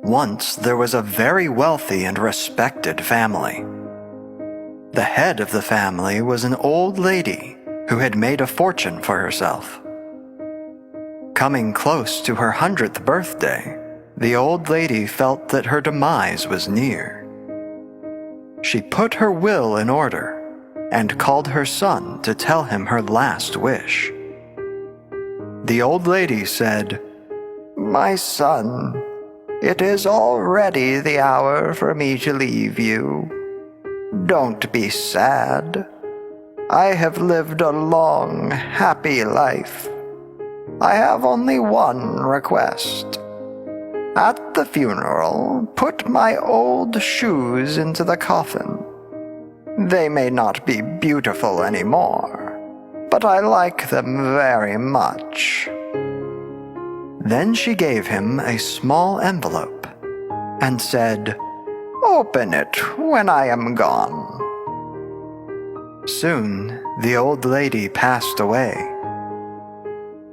Once there was a very wealthy and respected family. The head of the family was an old lady who had made a fortune for herself. Coming close to her 100th birthday, the old lady felt that her demise was near. She put her will in order and called her son to tell him her last wish. The old lady said, "My son, it is already the hour for me to leave you. Don't be sad. I have lived a long, happy life. I have only one request. At the funeral, put my old shoes into the coffin. They may not be beautiful anymore, but I like them very much." Then she gave him a small envelope and said, "Open it when I am gone." Soon, the old lady passed away.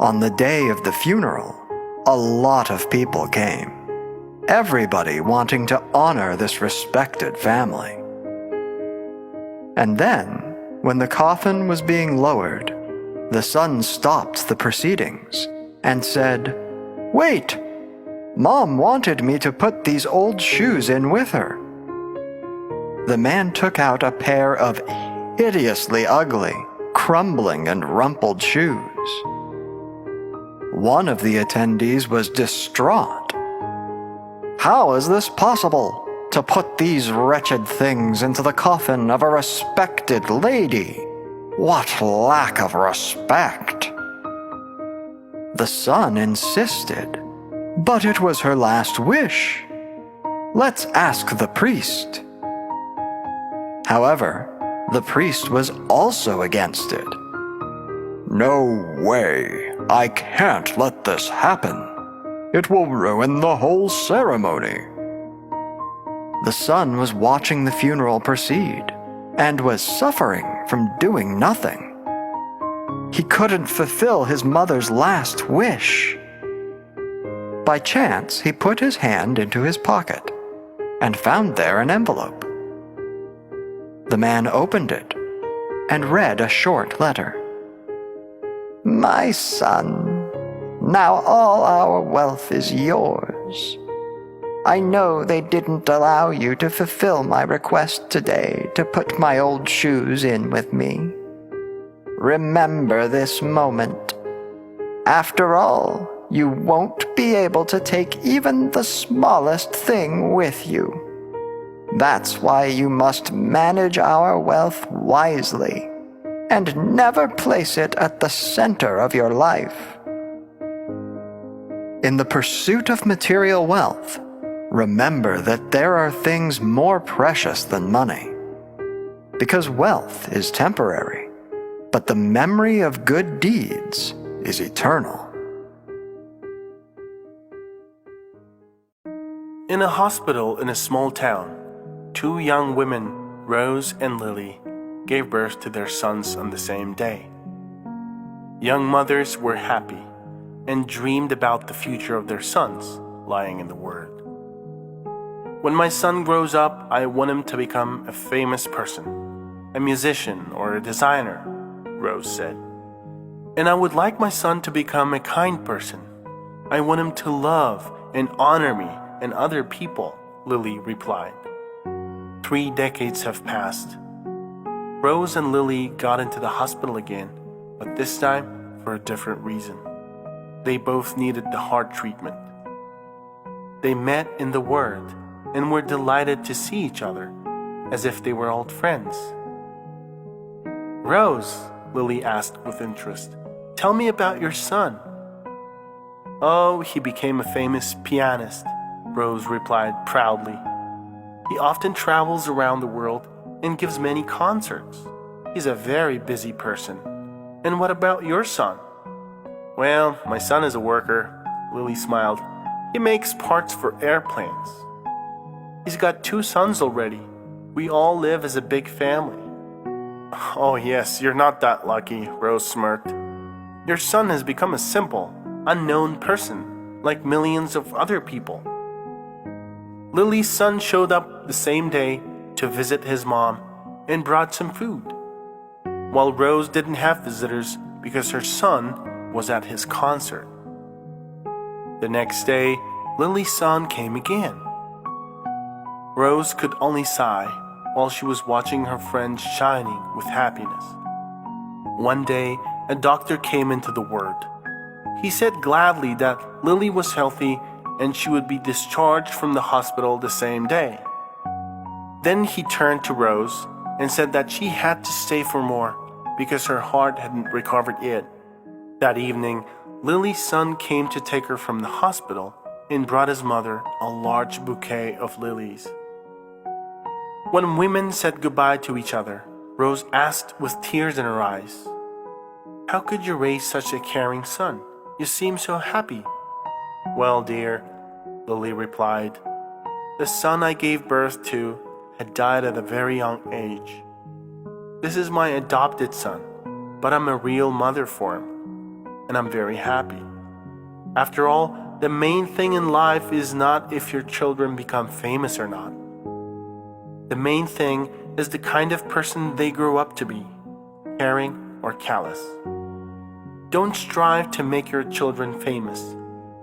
On the day of the funeral, a lot of people came, everybody wanting to honor this respected family. And then, when the coffin was being lowered, the son stopped the proceedings and said, "Wait! Mom wanted me to put these old shoes in with her." The man took out a pair of hideously ugly, crumbling and rumpled shoes. One of the attendees was distraught. "How is this possible, to put these wretched things into the coffin of a respected lady? What lack of respect!" The son insisted, "But it was her last wish. Let's ask the priest." However, the priest was also against it. "No way! I can't let this happen. It will ruin the whole ceremony." The son was watching the funeral proceed and was suffering from doing nothing. He couldn't fulfill his mother's last wish. By chance, he put his hand into his pocket and found there an envelope. The man opened it and read a short letter. "My son, now all our wealth is yours. I know they didn't allow you to fulfill my request today to put my old shoes in with me. Remember this moment. After all, you won't be able to take even the smallest thing with you. That's why you must manage our wealth wisely and never place it at the center of your life." In the pursuit of material wealth, remember that there are things more precious than money. Because wealth is temporary, but the memory of good deeds is eternal. In a hospital in a small town, two young women, Rose and Lily, gave birth to their sons on the same day. Young mothers were happy and dreamed about the future of their sons lying in the Word. "When my son grows up, I want him to become a famous person, a musician or a designer," Rose said. "And I would like my son to become a kind person. I want him to love and honor me and other people," Lily replied. 3 decades have passed. Rose and Lily got into the hospital again, but this time for a different reason. They both needed the heart treatment. They met in the Word and were delighted to see each other, as if they were old friends. "Rose," Lily asked with interest, "tell me about your son." "Oh, he became a famous pianist," Rose replied proudly. "He often travels around the world and gives many concerts. He's a very busy person. And what about your son?" "Well, my son is a worker," Lily smiled. "He makes parts for airplanes. He's got 2 sons already. We all live as a big family." "Oh yes, you're not that lucky," Rose smirked. "Your son has become a simple, unknown person, like millions of other people." Lily's son showed up the same day to visit his mom and brought some food, while Rose didn't have visitors because her son was at his concert. The next day, Lily's son came again. Rose could only sigh while she was watching her friends shining with happiness. One day, a doctor came into the ward. He said gladly that Lily was healthy and she would be discharged from the hospital the same day. Then he turned to Rose and said that she had to stay for more because her heart hadn't recovered yet. That evening, Lily's son came to take her from the hospital and brought his mother a large bouquet of lilies. When women said goodbye to each other, Rose asked with tears in her eyes, "How could you raise such a caring son? You seem so happy." "Well, dear," Lily replied, "the son I gave birth to had died at a very young age. This is my adopted son, but I'm a real mother for him, and I'm very happy. After all, the main thing in life is not if your children become famous or not. The main thing is the kind of person they grow up to be, caring or callous. Don't strive to make your children famous.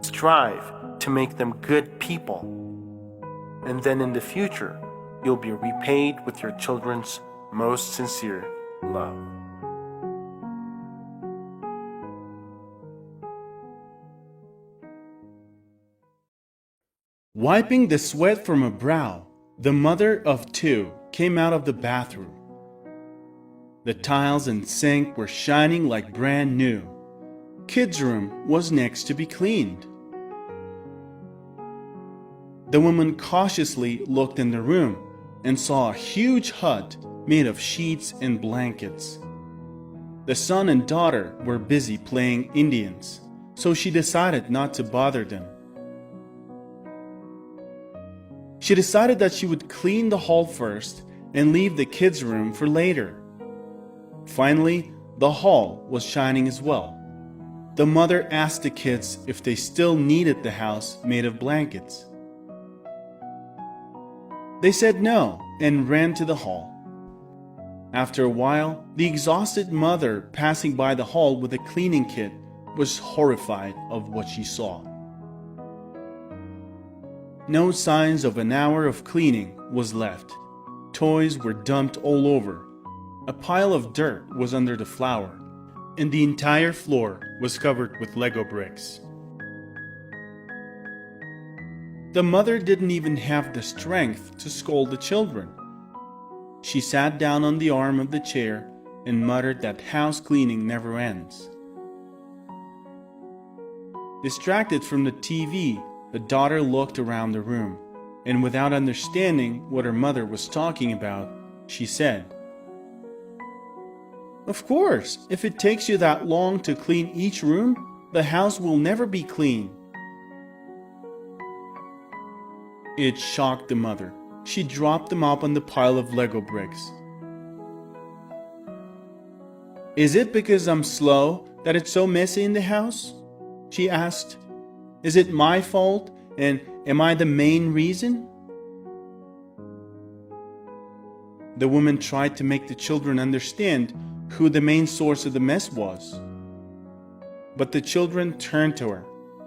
Strive to make them good people. And then in the future, you'll be repaid with your children's most sincere love." Wiping the sweat from her brow, the mother of two came out of the bathroom. The tiles and sink were shining like brand new. Kids' room was next to be cleaned. The woman cautiously looked in the room and saw a huge hut made of sheets and blankets. The son and daughter were busy playing Indians, so she decided not to bother them. She decided that she would clean the hall first and leave the kids' room for later. Finally, the hall was shining as well. The mother asked the kids if they still needed the house made of blankets. They said no and ran to the hall. After a while, the exhausted mother passing by the hall with a cleaning kit was horrified of what she saw. No signs of an hour of cleaning was left. Toys were dumped all over. A pile of dirt was under the floor, and the entire floor was covered with Lego bricks. The mother didn't even have the strength to scold the children. She sat down on the arm of the chair and muttered that house cleaning never ends. Distracted from the TV, the daughter looked around the room, and without understanding what her mother was talking about, she said, "Of course, if it takes you that long to clean each room, the house will never be clean." It shocked the mother. She dropped them up on the pile of Lego bricks. "Is it because I'm slow that it's so messy in the house?" she asked. "Is it my fault, and am I the main reason?" The woman tried to make the children understand who the main source of the mess was. But the children turned to her,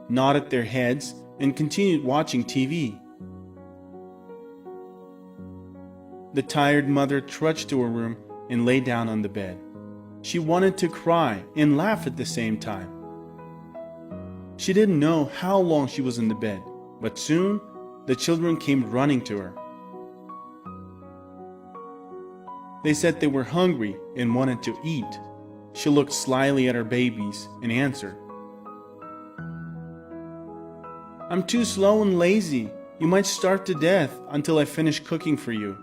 nodded their heads, and continued watching TV. The tired mother trudged to her room and lay down on the bed. She wanted to cry and laugh at the same time. She didn't know how long she was in the bed, but soon the children came running to her. They said they were hungry and wanted to eat. She looked slyly at her babies and answered, "I'm too slow and lazy. You might starve to death until I finish cooking for you.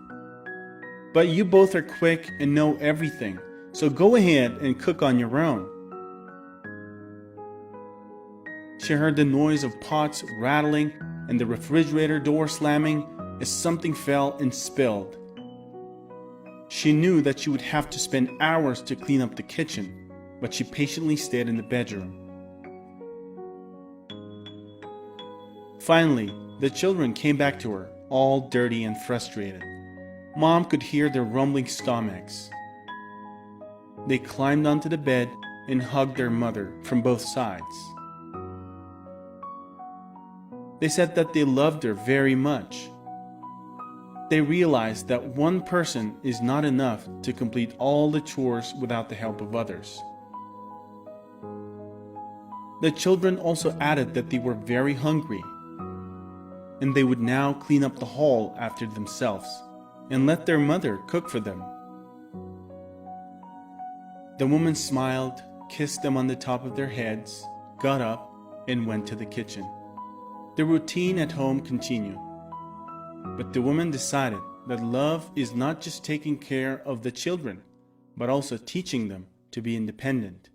But you both are quick and know everything, so go ahead and cook on your own." She heard the noise of pots rattling and the refrigerator door slamming as something fell and spilled. She knew that she would have to spend hours to clean up the kitchen, but she patiently stayed in the bedroom. Finally, the children came back to her all dirty and frustrated. Mom could hear their rumbling stomachs. They climbed onto the bed and hugged their mother from both sides. They said that they loved her very much. They realized that one person is not enough to complete all the chores without the help of others. The children also added that they were very hungry, and they would now clean up the hall after themselves and let their mother cook for them. The woman smiled, kissed them on the top of their heads, got up, and went to the kitchen. The routine at home continued, but the woman decided that love is not just taking care of the children, but also teaching them to be independent